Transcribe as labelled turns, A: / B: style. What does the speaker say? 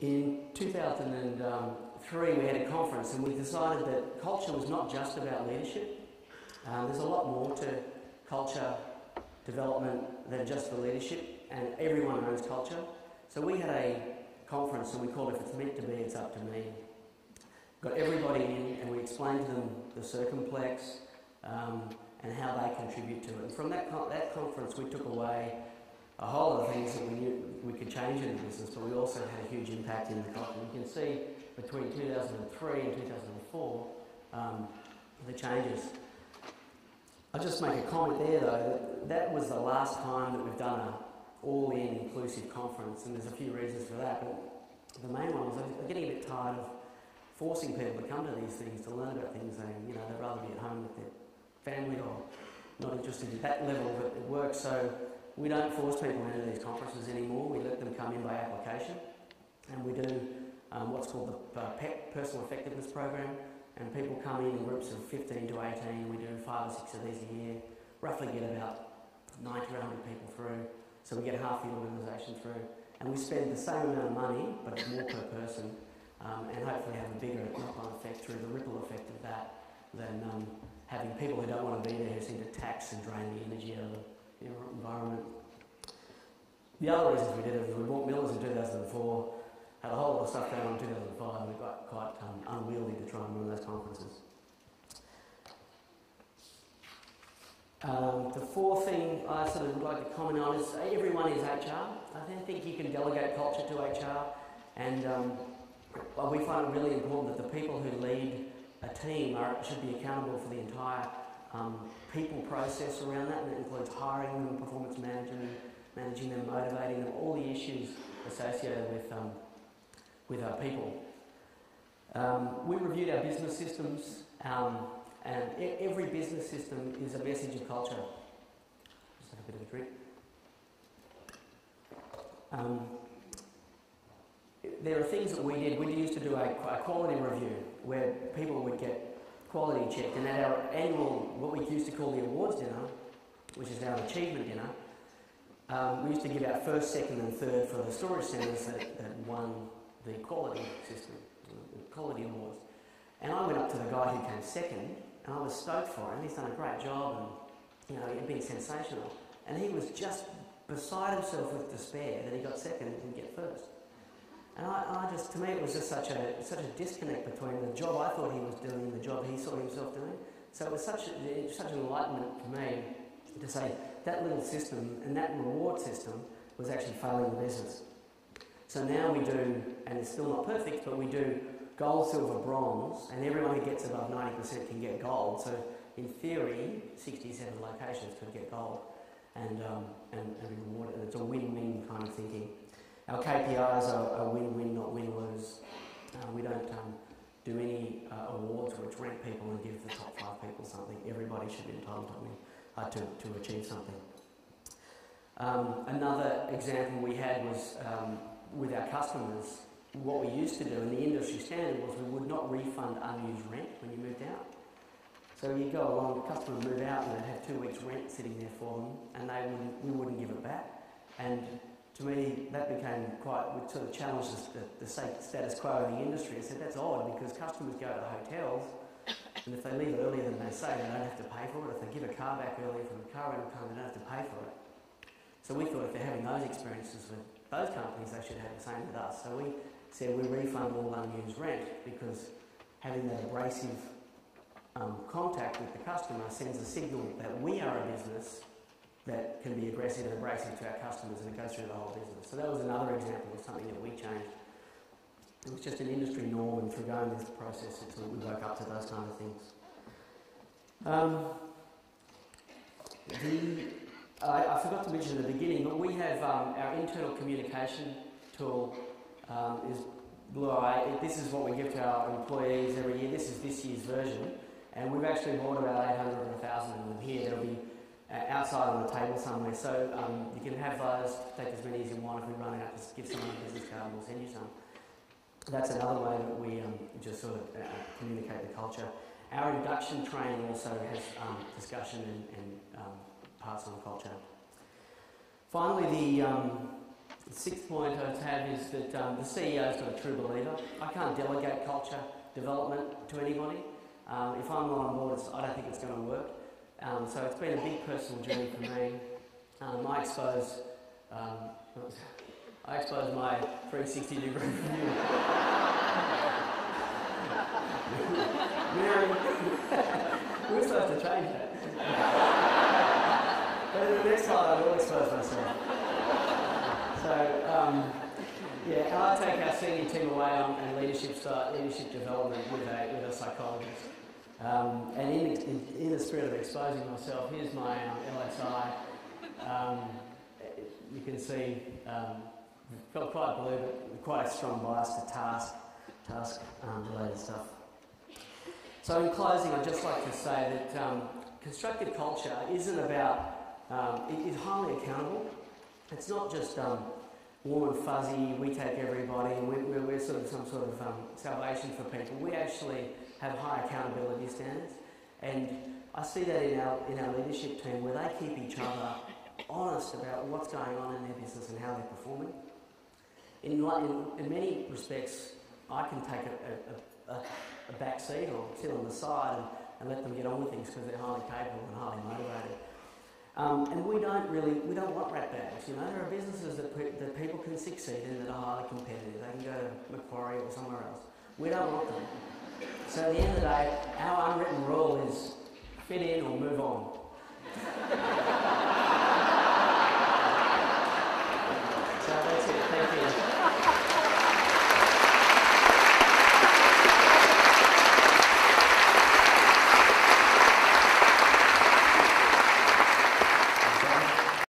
A: In 2003 we had a conference and we decided that culture was not just about leadership. There's a lot more to culture development than just the leadership, and everyone owns culture. So we had a conference and we called it "If it's meant to be, it's up to me." Got everybody in and we explained to them the circumflex and how they contribute to it. And from that conference we took away a whole lot of things that we knew we could change in the business, but we also had a huge impact in the culture. You can see between 2003 and 2004 the changes. I'll just make a comment there though, that was the last time that we've done an all-in inclusive conference, and there's a few reasons for that, but the main one was I'm getting a bit tired of forcing people to come to these things, to learn about things they'd rather be at home with their family or not interested in that level of it work. So we don't force people into these conferences anymore. We let them come in by application, and we do what's called the PEP, Personal Effectiveness Program, and people come in groups of 15 to 18. We do 5 or 6 of these a year, roughly get about 90 or 100 people through, so we get half the organisation through, and we spend the same amount of money, but it's more per person, and hopefully have a bigger knock-on effect through the ripple effect of that than having people who don't want to be there who seem to tax and drain the energy out of the environment. The other reasons we did it was we bought Millers in 2004, had a whole lot of stuff going on in 2005, and we got quite unwieldy to try and run those conferences. The fourth thing I sort of would like to comment on is everyone is HR. I don't think you can delegate culture to HR, and we find it really important that the people who lead a team should be accountable for the entire people process around that, and that includes hiring them, performance managing them, motivating them, all the issues associated with our people. We reviewed our business systems, and every business system is a message of culture. Just have a bit of a drink. There are things that we did. We used to do a quality review where people would get quality checked, and at our annual, what we used to call the awards dinner, which is our achievement dinner, we used to give out first, second and third for the storage centres that won the quality system, the quality awards. And I went up to the guy who came second, and I was stoked for him. He's done a great job, and he'd been sensational. And he was just beside himself with despair that he got second and didn't get first. And to me, it was just such a disconnect between the job I thought he was doing and the job he saw himself doing. So it was such an enlightenment for me to say that little system and that reward system was actually failing the business. So now we do, and it's still not perfect, but we do gold, silver, bronze, and everyone who gets above 90% can get gold. So in theory, 67 locations could get gold and be rewarded. And it's a win-win kind of thinking. Our KPIs are win-win, not win-lose. We don't do any awards which rank people and give the top 5 people something. Everybody should be entitled to achieve something. Another example we had was with our customers. What we used to do, and the industry standard was we would not refund unused rent when you moved out. So you go along, the customer would move out and they'd have 2 weeks rent sitting there for them, and we wouldn't give it back. And to me, that became we sort of challenged the status quo in the industry. I said, that's odd, because customers go to hotels, and if they leave it earlier than they say, they don't have to pay for it. If they give a car back earlier from the car rental company, they don't have to pay for it. So we thought if they're having those experiences with those companies, they should have the same with us. So we said we refund all unused rent, because having that abrasive contact with the customer sends a signal that we are a business that can be aggressive and abrasive to our customers, and it goes through the whole business. So that was another example of something that we changed. It was just an industry norm, and through going this process, we woke up to those kind of things. I forgot to mention at the beginning, but we have our internal communication tool is Blue Eye. This is what we give to our employees every year. This is this year's version, and we've actually bought about 800 or 1,000 of them here. There'll be outside on the table somewhere, so you can have those, take as many as you want. If we run out, just give someone a business card and we'll send you some. That's another way that we just sort of communicate the culture. Our induction training also has discussion and parts on culture. Finally, The sixth point I'd have is that the CEO's got a true believer. I can't delegate culture development to anybody. If I'm not on board, I don't think it's going to work. So it's been a big personal journey for me. I expose my 360-degree view. Mary, we're supposed to change that. But in the next slide, I will expose myself. So, yeah, and I take our senior team away on leadership development with a psychologist. And in the spirit of exposing myself, here's my LSI. You can see, felt quite blue, but quite a strong bias to task-related stuff. So in closing, I'd just like to say that constructive culture isn't about, it is highly accountable. It's not just warm and fuzzy, we take everybody and we're sort of some sort of salvation for people. We actually have high accountability standards, and I see that in our leadership team where they keep each other honest about what's going on in their business and how they're performing. In many respects, I can take a back seat or sit on the side and let them get on with things because they're highly capable and highly motivated. And we don't want rat bags, you know. There are businesses that people can succeed in that are highly competitive. They can go to Macquarie or somewhere else. We don't want them. So at the end of the day, our unwritten rule is fit in or move on.